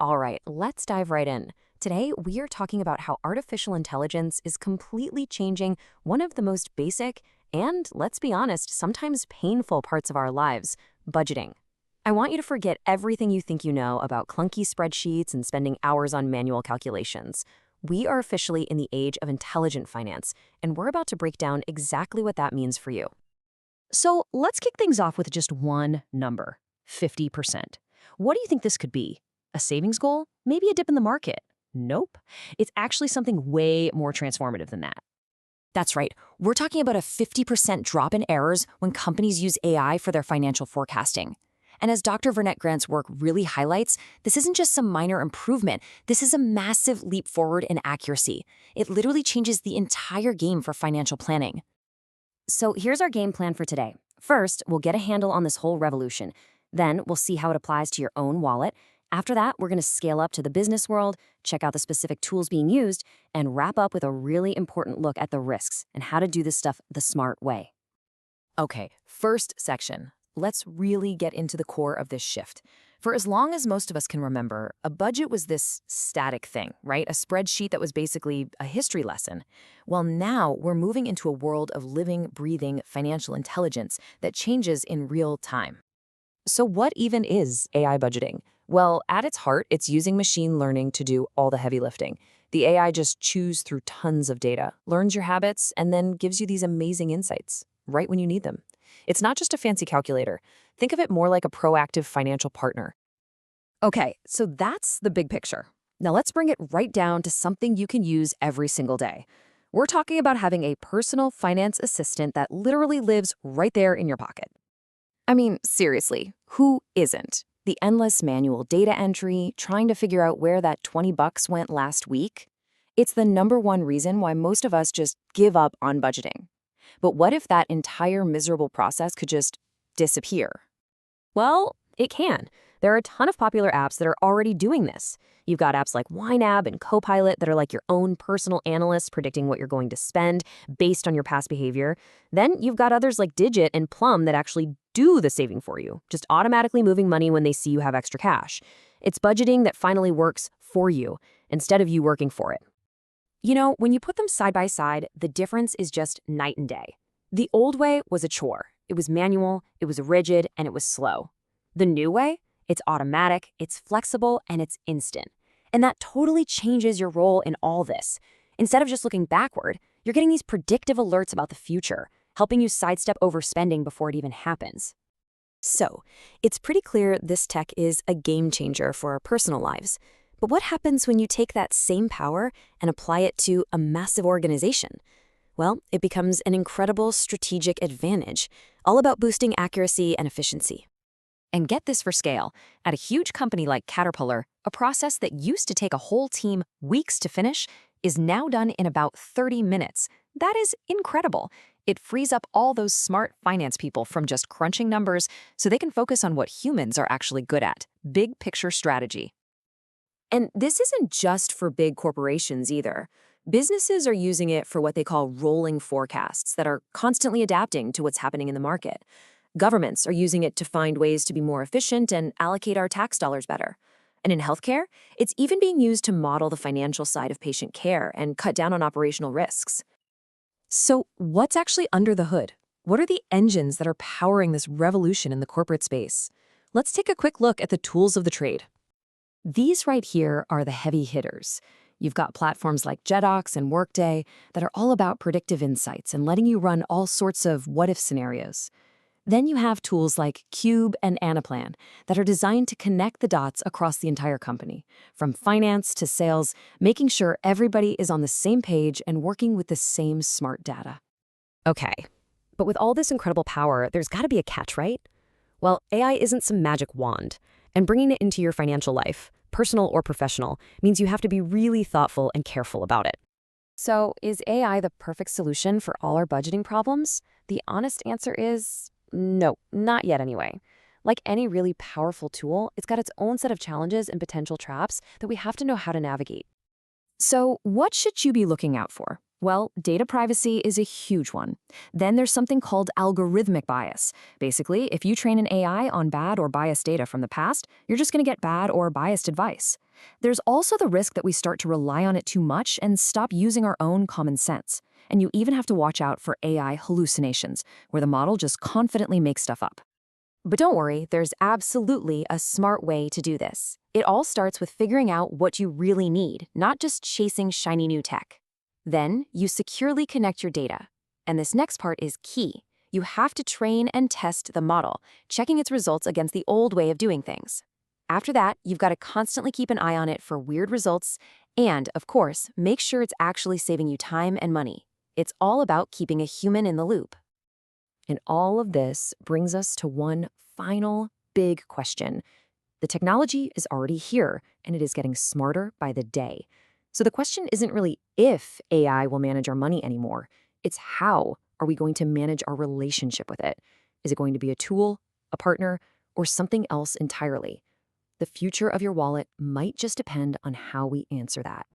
All right, let's dive right in. Today, we are talking about how artificial intelligence is completely changing one of the most basic and, let's be honest, sometimes painful parts of our lives, budgeting. I want you to forget everything you think you know about clunky spreadsheets and spending hours on manual calculations. We are officially in the age of intelligent finance, and we're about to break down exactly what that means for you. So let's kick things off with just one number, 50%. What do you think this could be? A savings goal? Maybe a dip in the market? Nope. It's actually something way more transformative than that. That's right. We're talking about a 50% drop in errors when companies use AI for their financial forecasting. And as Dr. Vernette Grant's work really highlights, this isn't just some minor improvement. This is a massive leap forward in accuracy. It literally changes the entire game for financial planning. So here's our game plan for today. First, we'll get a handle on this whole revolution. Then we'll see how it applies to your own wallet. After that, we're going to scale up to the business world, check out the specific tools being used, and wrap up with a really important look at the risks and how to do this stuff the smart way. Okay, first section. Let's really get into the core of this shift. For as long as most of us can remember, a budget was this static thing, right? A spreadsheet that was basically a history lesson. Well, now we're moving into a world of living, breathing financial intelligence that changes in real time. So what even is AI budgeting? Well, at its heart, it's using machine learning to do all the heavy lifting. The AI just chews through tons of data, learns your habits, and then gives you these amazing insights right when you need them. It's not just a fancy calculator. Think of it more like a proactive financial partner. Okay, so that's the big picture. Now let's bring it right down to something you can use every single day. We're talking about having a personal finance assistant that literally lives right there in your pocket. I mean, seriously, who isn't? The endless manual data entry, trying to figure out where that 20 bucks went last week. It's the number one reason why most of us just give up on budgeting. But what if that entire miserable process could just disappear? Well, it can. There are a ton of popular apps that are already doing this. You've got apps like YNAB and Copilot that are like your own personal analyst predicting what you're going to spend based on your past behavior. Then you've got others like Digit and Plum that actually do the saving for you, just automatically moving money when they see you have extra cash. It's budgeting that finally works for you instead of you working for it. You know, when you put them side by side, the difference is just night and day. The old way was a chore. It was manual, it was rigid, and it was slow. The new way? It's automatic, it's flexible, and it's instant. And that totally changes your role in all this. Instead of just looking backward, you're getting these predictive alerts about the future, helping you sidestep overspending before it even happens. So, it's pretty clear this tech is a game changer for our personal lives. But what happens when you take that same power and apply it to a massive organization? Well, it becomes an incredible strategic advantage, all about boosting accuracy and efficiency. And get this for scale. At a huge company like Caterpillar, a process that used to take a whole team weeks to finish is now done in about 30 minutes. That is incredible. It frees up all those smart finance people from just crunching numbers so they can focus on what humans are actually good at, big picture strategy. And this isn't just for big corporations either. Businesses are using it for what they call rolling forecasts that are constantly adapting to what's happening in the market. Governments are using it to find ways to be more efficient and allocate our tax dollars better. And in healthcare, it's even being used to model the financial side of patient care and cut down on operational risks. So what's actually under the hood? What are the engines that are powering this revolution in the corporate space? Let's take a quick look at the tools of the trade. These right here are the heavy hitters. You've got platforms like Jedox and Workday that are all about predictive insights and letting you run all sorts of what-if scenarios. Then you have tools like Cube and Anaplan that are designed to connect the dots across the entire company, from finance to sales, making sure everybody is on the same page and working with the same smart data. Okay, but with all this incredible power, there's got to be a catch, right? Well, AI isn't some magic wand, and bringing it into your financial life, personal or professional, means you have to be really thoughtful and careful about it. So, is AI the perfect solution for all our budgeting problems? The honest answer is no, not yet anyway. Like any really powerful tool, it's got its own set of challenges and potential traps that we have to know how to navigate. So what should you be looking out for? Well, data privacy is a huge one. Then there's something called algorithmic bias. Basically, if you train an AI on bad or biased data from the past, you're just going to get bad or biased advice. There's also the risk that we start to rely on it too much and stop using our own common sense. And you even have to watch out for AI hallucinations, where the model just confidently makes stuff up. But don't worry, there's absolutely a smart way to do this. It all starts with figuring out what you really need, not just chasing shiny new tech. Then, you securely connect your data. And this next part is key. You have to train and test the model, checking its results against the old way of doing things. After that, you've got to constantly keep an eye on it for weird results and, of course, make sure it's actually saving you time and money. It's all about keeping a human in the loop. And all of this brings us to one final big question. The technology is already here, and it is getting smarter by the day. So the question isn't really if AI will manage our money anymore. It's how are we going to manage our relationship with it? Is it going to be a tool, a partner, or something else entirely? The future of your wallet might just depend on how we answer that.